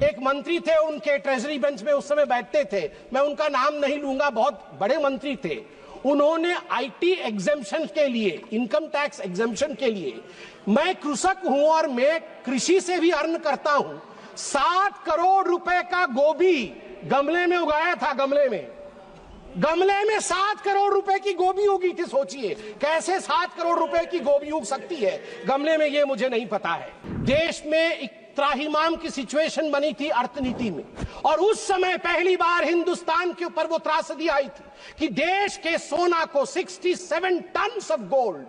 एक मंत्री थे, उनके ट्रेजरी बेंच में उस समय बैठते थे, मैं उनका नाम नहीं लूंगा, बहुत बड़े मंत्री थे। उन्होंने आईटी एग्जेम्पशन के लिए, इनकम टैक्स एग्जेम्पशन के लिए, मैं कृषक हूं और मैं कृषि से भी अर्न करता हूं, 7 करोड़ रुपए का गोभी गमले में उगाया था। गमले में 7 करोड़ रुपए की गोभी उगी थी। सोचिए कैसे 7 करोड़ रुपए की गोभी उग सकती है गमले में, ये मुझे नहीं पता है। देश में एक त्राहिमाम की सिचुएशन बनी थी अर्थनीति में, और उस समय पहली बार हिंदुस्तान के ऊपर वो त्रासदी आई थी कि देश के सोना को 67 टन ऑफ गोल्ड,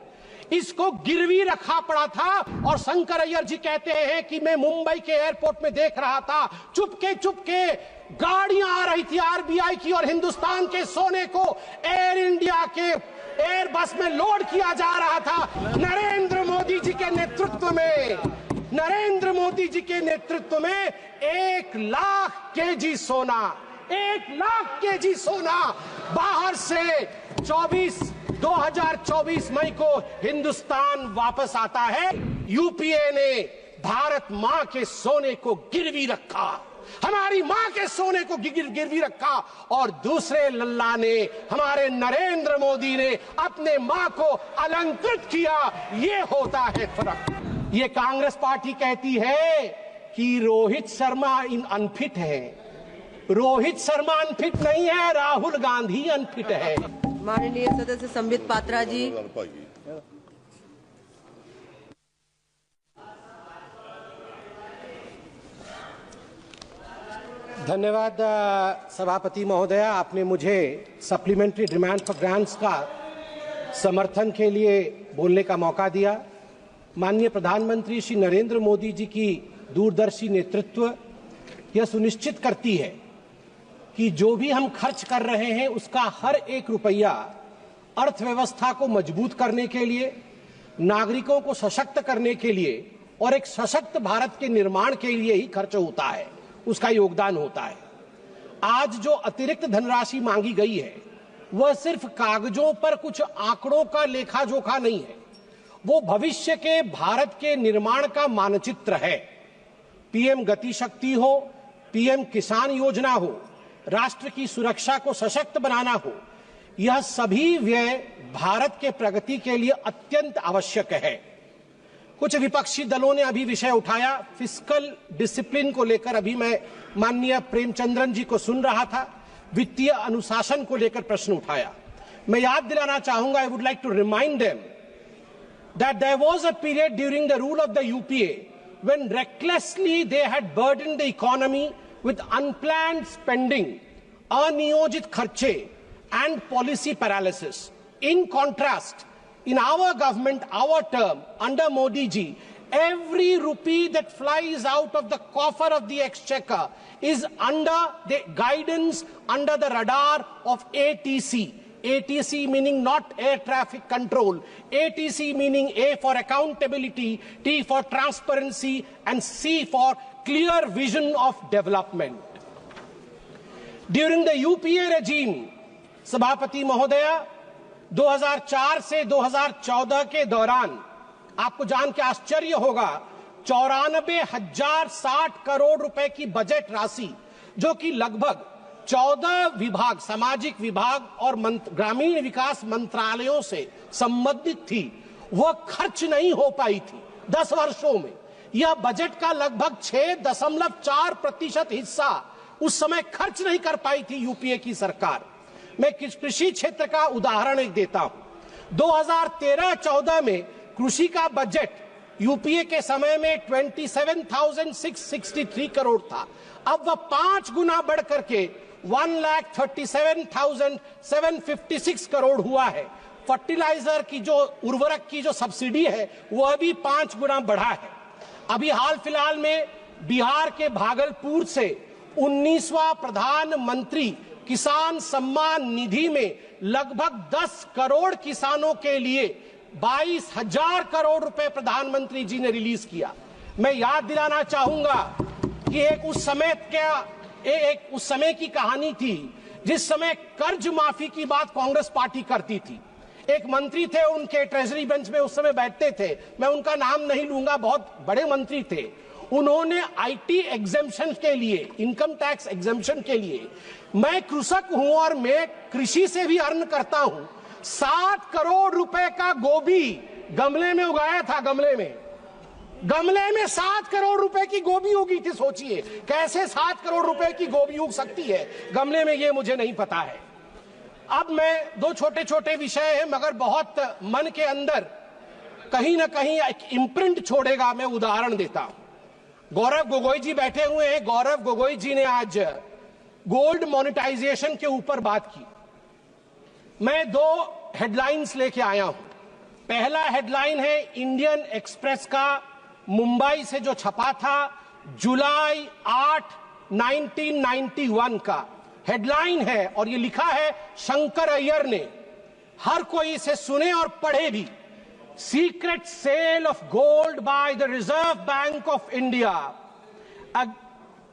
इसको गिरवी रखा पड़ा था। और शंकर अय्यर जी कहते हैं कि मैं मुंबई के एयरपोर्ट में देख रहा था, चुपके गाड़ियां आ रही थी आरबीआई की, और हिंदुस्तान के सोने को एयर इंडिया के एयरबस में लोड किया जा रहा था। नरेंद्र मोदी जी के नेतृत्व में 1 लाख केजी सोना, 1 लाख केजी सोना बाहर से 2024 मई को हिंदुस्तान वापस आता है। यूपीए ने भारत मां के सोने को गिरवी रखा, हमारी मां के सोने को गिरवी रखा, और दूसरे लल्ला ने, हमारे नरेंद्र मोदी ने अपने मां को अलंकृत किया। ये होता है फर्क। ये कांग्रेस पार्टी कहती है कि रोहित शर्मा अनफिट है। रोहित शर्मा अनफिट नहीं है, राहुल गांधी अनफिट है। माननीय सदस्य संबित पात्रा जी। धन्यवाद सभापति महोदया, आपने मुझे सप्लीमेंट्री डिमांड फॉर ग्रांट्स का समर्थन के लिए बोलने का मौका दिया। माननीय प्रधानमंत्री श्री नरेंद्र मोदी जी की दूरदर्शी नेतृत्व यह सुनिश्चित करती है कि जो भी हम खर्च कर रहे हैं उसका हर एक रुपया अर्थव्यवस्था को मजबूत करने के लिए, नागरिकों को सशक्त करने के लिए और एक सशक्त भारत के निर्माण के लिए ही खर्च होता है, उसका योगदान होता है। आज जो अतिरिक्त धनराशि मांगी गई है वह सिर्फ कागजों पर कुछ आंकड़ों का लेखा जोखा नहीं है, वो भविष्य के भारत के निर्माण का मानचित्र है। पीएम गति शक्ति हो, पीएम किसान योजना हो, राष्ट्र की सुरक्षा को सशक्त बनाना हो, यह सभी व्यय भारत के प्रगति के लिए अत्यंत आवश्यक है। कुछ विपक्षी दलों ने अभी विषय उठाया, फिस्कल डिसिप्लिन को लेकर अभी मैं माननीय प्रेमचंद्रन जी को सुन रहा था, वित्तीय अनुशासन को लेकर प्रश्न उठाया। मैं याद दिलाना चाहूंगा, I would like to remind them that there was a period during the rule of the UPA when recklessly they had burdened the economy with unplanned spending, अनियोजित खर्चे and policy paralysis. In contrast, in our government, our term, under Modi ji, every rupee that flies out of the coffer of the exchequer is under the guidance, under the radar of ATC. ATC meaning not air traffic control, ATC meaning A for accountability, T for transparency and C for clear vision of development. During the UPA regime, सभापति महोदया, 2004 से 2014 के दौरान आपको जान के आश्चर्य होगा, 94,060 करोड़ रुपए की बजट राशि, जो कि लगभग 14 विभाग, सामाजिक विभाग और ग्रामीण विकास मंत्रालयों से संबंधित थी, वह खर्च नहीं हो पाई थी 10 वर्षों में। यह बजट का लगभग 6.4% हिस्सा उस समय खर्च नहीं कर पाई थी यूपीए की सरकार। मैं कृषि क्षेत्र का उदाहरण एक देता हूं। 2013-14 में कृषि का बजट यूपीए के समय में 27,663 करोड़ था। अब वह 5 गुना बढ़ करके 1,37,756 करोड़ हुआ है। फर्टिलाइजर की जो उर्वरक की जो सब्सिडी है वह भी 5 गुना बढ़ा है। अभी हाल फिलहाल में बिहार के भागलपुर से 19वां प्रधानमंत्री किसान सम्मान निधि में लगभग 10 करोड़ किसानों के लिए 22,000 करोड़ रुपए प्रधानमंत्री जी ने रिलीज किया। मैं याद दिलाना चाहूंगा कि एक उस समय की कहानी थी जिस समय कर्ज माफी की बात कांग्रेस पार्टी करती थी। एक मंत्री थे, उनके ट्रेजरी बेंच में उस समय बैठते थे, मैं उनका नाम नहीं लूंगा, बहुत बड़े मंत्री थे। उन्होंने आईटी एग्जेम्पशन के लिए, इनकम टैक्स एग्जेम्पशन के लिए, मैं कृषक हूं और मैं कृषि से भी अर्न करता हूं, 7 करोड़ रुपए का गोभी गमले में उगाया था। गमले में 7 करोड़ रुपए की गोभी उगी थी। सोचिए कैसे 7 करोड़ रुपए की गोभी उग सकती है गमले में, ये मुझे नहीं पता है। अब मैं 2 छोटे छोटे विषय हैं मगर बहुत मन के अंदर कहीं ना कहीं एक इम्प्रिंट छोड़ेगा। मैं उदाहरण देता हूं। गौरव गोगोई जी बैठे हुए हैं। गौरव गोगोई जी ने आज गोल्ड मोनेटाइजेशन के ऊपर बात की। मैं 2 हेडलाइंस लेके आया हूं। पहला हेडलाइन है इंडियन एक्सप्रेस का मुंबई से जो छपा था जुलाई 8, 1991 का हेडलाइन है, और ये लिखा है शंकर अय्यर ने। हर कोई इसे सुने और पढ़े भी। Secret sale of gold by the Reserve Bank of India,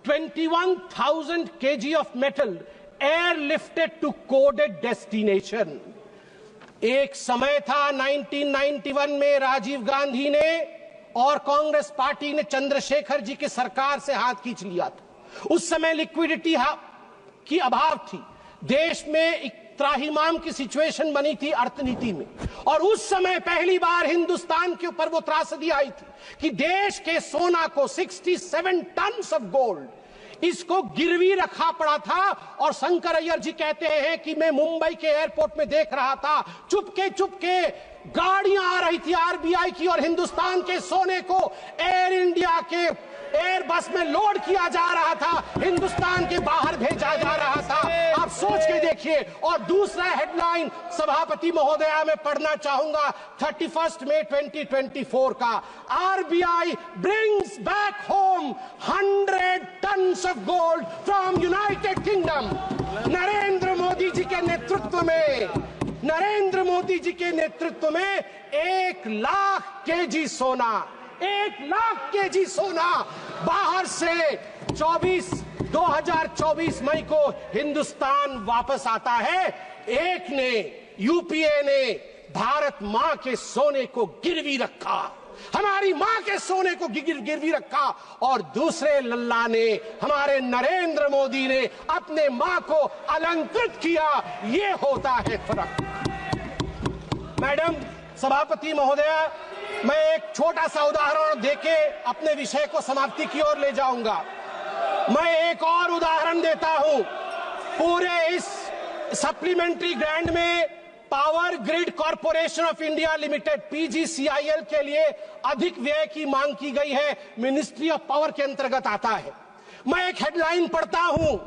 21,000 kg of metal airlifted to coded destination। एक समय था 1991 में राजीव गांधी ने और कांग्रेस पार्टी ने चंद्रशेखर जी की सरकार से हाथ खींच लिया था। उस समय लिक्विडिटी की अभाव थी। देश में एक त्राहिमाम की सिचुएशन बनी थी अर्थनीति में, और उस समय पहली बार हिंदुस्तान के ऊपर वो त्रासदी आई थी कि देश के सोना को 67 टन ऑफ गोल्ड इसको गिरवी रखा पड़ा था। और शंकर अय्यर जी कहते हैं कि मैं मुंबई के एयरपोर्ट में देख रहा था, चुपके गाड़ियां आ रही थी आरबीआई की और हिंदुस्तान के सोने को एयर इंडिया के एयर बस में लोड किया जा रहा था, हिंदुस्तान के बाहर भेजा जा रहा था। आप सोच के देखिए। और दूसरा हेडलाइन सभापति महोदया में पढ़ना चाहूंगा 31 मई 2024 का, RBI brings back home 100 tons of gold from United Kingdom. Narendra Modi ji के नेतृत्व में 1 लाख केजी सोना, 1 लाख केजी सोना बाहर से 2024 मई को हिंदुस्तान वापस आता है। एक ने, यूपीए ने भारत मां के सोने को गिरवी रखा, हमारी मां के सोने को गिरवी रखा, और दूसरे लल्ला ने, हमारे नरेंद्र मोदी ने अपने मां को अलंकृत किया। ये होता है फर्क। मैडम सभापति महोदया, मैं एक छोटा सा उदाहरण देके अपने विषय को समाप्ति की ओर ले जाऊंगा। मैं एक और उदाहरण देता हूं। पूरे इस सप्लीमेंट्री ग्रांट में power grid corporation of India limited PGCIL के लिए अधिक व्यय की मांग की गई है। मिनिस्ट्री ऑफ पावर के अंतर्गत आता है। मैं एक हेडलाइन पढ़ता हूं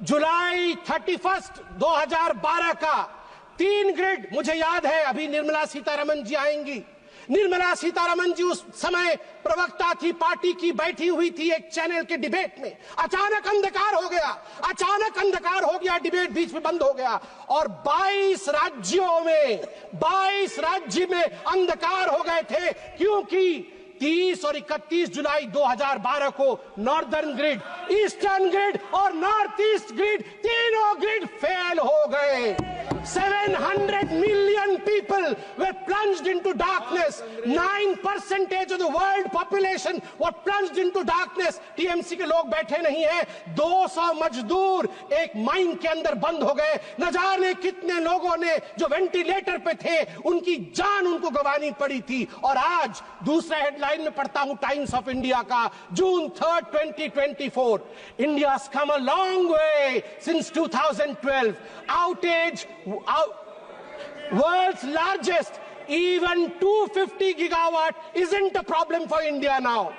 जुलाई 31, 2012 का। 3 ग्रिड, मुझे याद है अभी निर्मला सीतारमन जी आएंगी। निर्मला सीतारमन जी उस समय प्रवक्ता थी पार्टी की, बैठी हुई थी एक चैनल के डिबेट में। अचानक अंधकार हो गया, डिबेट बीच में बंद हो गया, और 22 राज्य में अंधकार हो गए थे, क्योंकि 30 और 31 जुलाई 2012 को नॉर्दर्न ग्रिड, ईस्टर्न ग्रिड और नॉर्थ ईस्ट ग्रिड, तीनों ग्रिड फेल हो गए। 700 million people were plunged into darkness. 9% of the world population were plunged into darkness. TMC के लोग बैठे नहीं हैं। 200 मजदूर एक माइन के अंदर बंद हो गए। न जाने कितने लोगों ने जो वेंटिलेटर पे थे उनकी जान उनको गंवानी पड़ी थी। और आज दूसरा हेडलाइन में पढ़ता हूं टाइम्स ऑफ इंडिया का, जून 3, 2024, India's come a long way since 2012. Outage, world's largest, even 250 gigawatt isn't a problem for India now.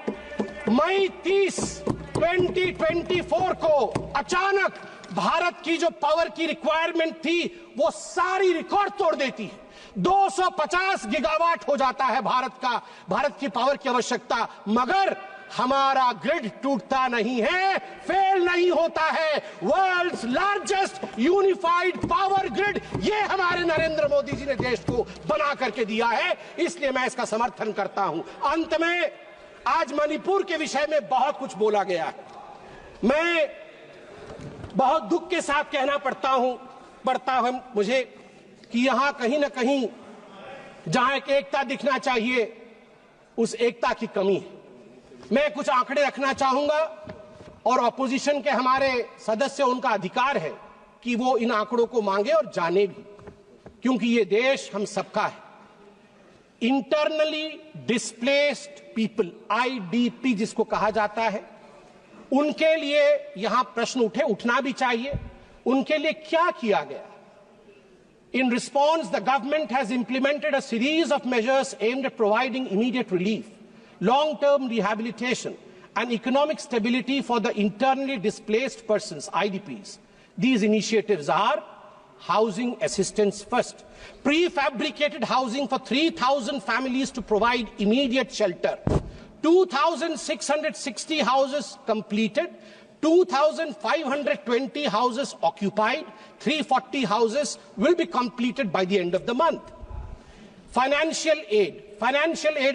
मई 30, 2024 को अचानक भारत की जो पावर की रिक्वायरमेंट थी वो सारी रिकॉर्ड तोड़ देती है। 250 गीगावाट हो जाता है भारत की पावर की आवश्यकता, मगर हमारा ग्रिड टूटता नहीं है, फेल नहीं होता है। World's largest unified power grid, ये हमारे नरेंद्र मोदी जी ने देश को बना करके दिया है, इसलिए मैं इसका समर्थन करता हूं। अंत में, आज मणिपुर के विषय में बहुत कुछ बोला गया है। मैं बहुत दुख के साथ कहना पड़ता है मुझे कि यहां कहीं ना कहीं जहां एक एकता दिखना चाहिए, उस एकता की कमी है। मैं कुछ आंकड़े रखना चाहूंगा और ऑपोजिशन के हमारे सदस्य, उनका अधिकार है कि वो इन आंकड़ों को मांगे और जाने भी, क्योंकि ये देश हम सबका है। इंटरनली डिस्प्लेस्ड पीपल, IDP जिसको कहा जाता है, उनके लिए यहां प्रश्न उठना भी चाहिए। उनके लिए क्या किया गया? In response, the government has implemented a series of measures aimed at providing immediate relief, long-term rehabilitation, and economic stability for the internally displaced persons, IDPs. These initiatives are housing assistance first, prefabricated housing for 3,000 families to provide immediate shelter, 2,660 houses completed, 2,520 houses occupied, 340 houses will be completed by the end of the month. Financial aid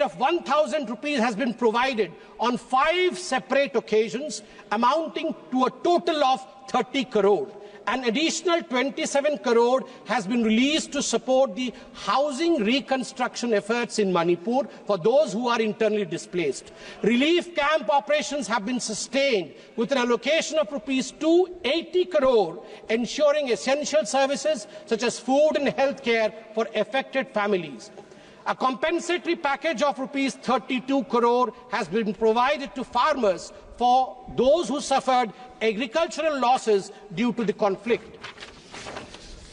of 1,000 rupees has been provided on 5 separate occasions, amounting to a total of 30 crore. An additional 27 crore has been released to support the housing reconstruction efforts in Manipur for those who are internally displaced. Relief camp operations have been sustained with an allocation of rupees 280 crore, ensuring essential services such as food and health care for affected families. A compensatory package of rupees 32 crore has been provided to farmers for those who suffered agricultural losses due to the conflict.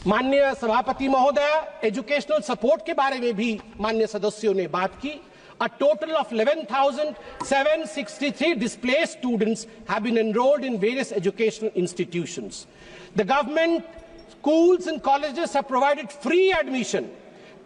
माननीय सभापति महोदय, educational support के बारे में भी माननीय सदस्यों ने बात की। A total of 11,763 displaced students have been enrolled in various educational institutions. The government, schools and colleges have provided free admission.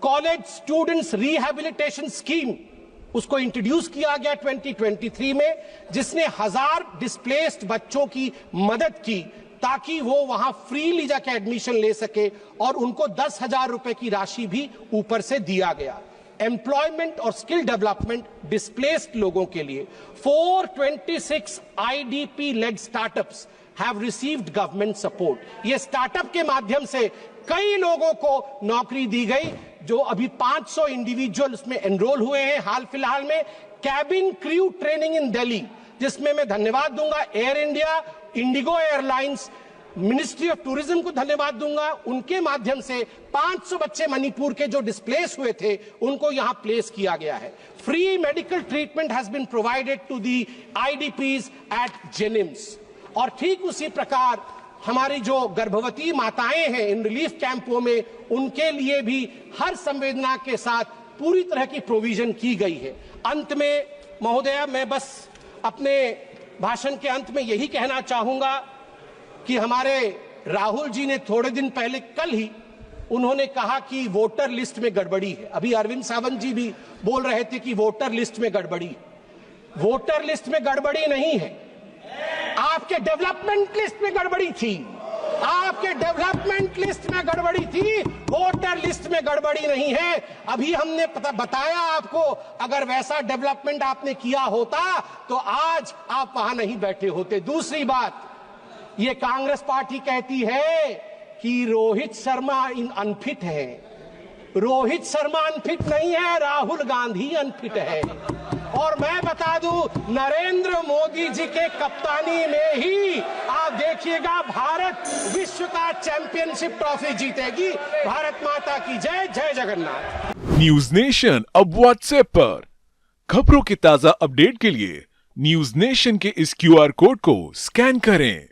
College Students Rehabilitation Scheme उसको इंट्रोड्यूस किया गया 2023 में, जिसने 1000 डिस्प्लेस्ड बच्चों की मदद की ताकि वो वहां फ्रीली जाके एडमिशन ले सके, और उनको 10,000 रुपए की राशि भी ऊपर से दिया गया। एम्प्लॉयमेंट और स्किल डेवलपमेंट डिस्प्लेस्ड लोगों के लिए 426 IDP led startups have received government support. ये स्टार्टअप के माध्यम से कई लोगों को नौकरी दी गई, जो अभी 500 इंडिविजुअल उसमें एनरोल हुए हैं हाल फिलहाल में। Cabin crew training in Delhi, जिसमें मैं धन्यवाद दूंगा air India, Indigo airlines, ministry of tourism को धन्यवाद दूंगा। उनके माध्यम से 500 बच्चे मणिपुर के जो डिस्प्लेस हुए थे उनको यहां प्लेस किया गया है। Free medical treatment has been provided to the IDPs at Jenims. और ठीक उसी प्रकार हमारी जो गर्भवती माताएं हैं इन रिलीफ कैंपों में, उनके लिए भी हर संवेदना के साथ पूरी तरह की प्रोविजन की गई है। अंत में महोदय, मैं बस अपने भाषण के अंत में यही कहना चाहूंगा कि हमारे राहुल जी ने थोड़े दिन पहले, कल ही उन्होंने कहा कि वोटर लिस्ट में गड़बड़ी है। अभी अरविंद सावंत जी भी बोल रहे थे कि वोटर लिस्ट में गड़बड़ी है। वोटर लिस्ट में गड़बड़ी नहीं है, आपके डेवलपमेंट लिस्ट में गड़बड़ी थी। आपके डेवलपमेंट लिस्ट में गड़बड़ी थी, वोटर लिस्ट में गड़बड़ी नहीं है। अभी हमने बताया आपको, अगर वैसा डेवलपमेंट आपने किया होता तो आज आप वहां नहीं बैठे होते। दूसरी बात, ये कांग्रेस पार्टी कहती है कि रोहित शर्मा अनफिट है। रोहित शर्मा अनफिट नहीं है, राहुल गांधी अनफिट है। और मैं बता दूं, नरेंद्र मोदी जी के कप्तानी में ही आप देखिएगा भारत विश्व का चैंपियनशिप ट्रॉफी जीतेगी। भारत माता की जय, जय जगन्नाथ। न्यूज नेशन अब व्हाट्सएप पर खबरों के ताजा अपडेट के लिए न्यूज नेशन के इस QR कोड को स्कैन करें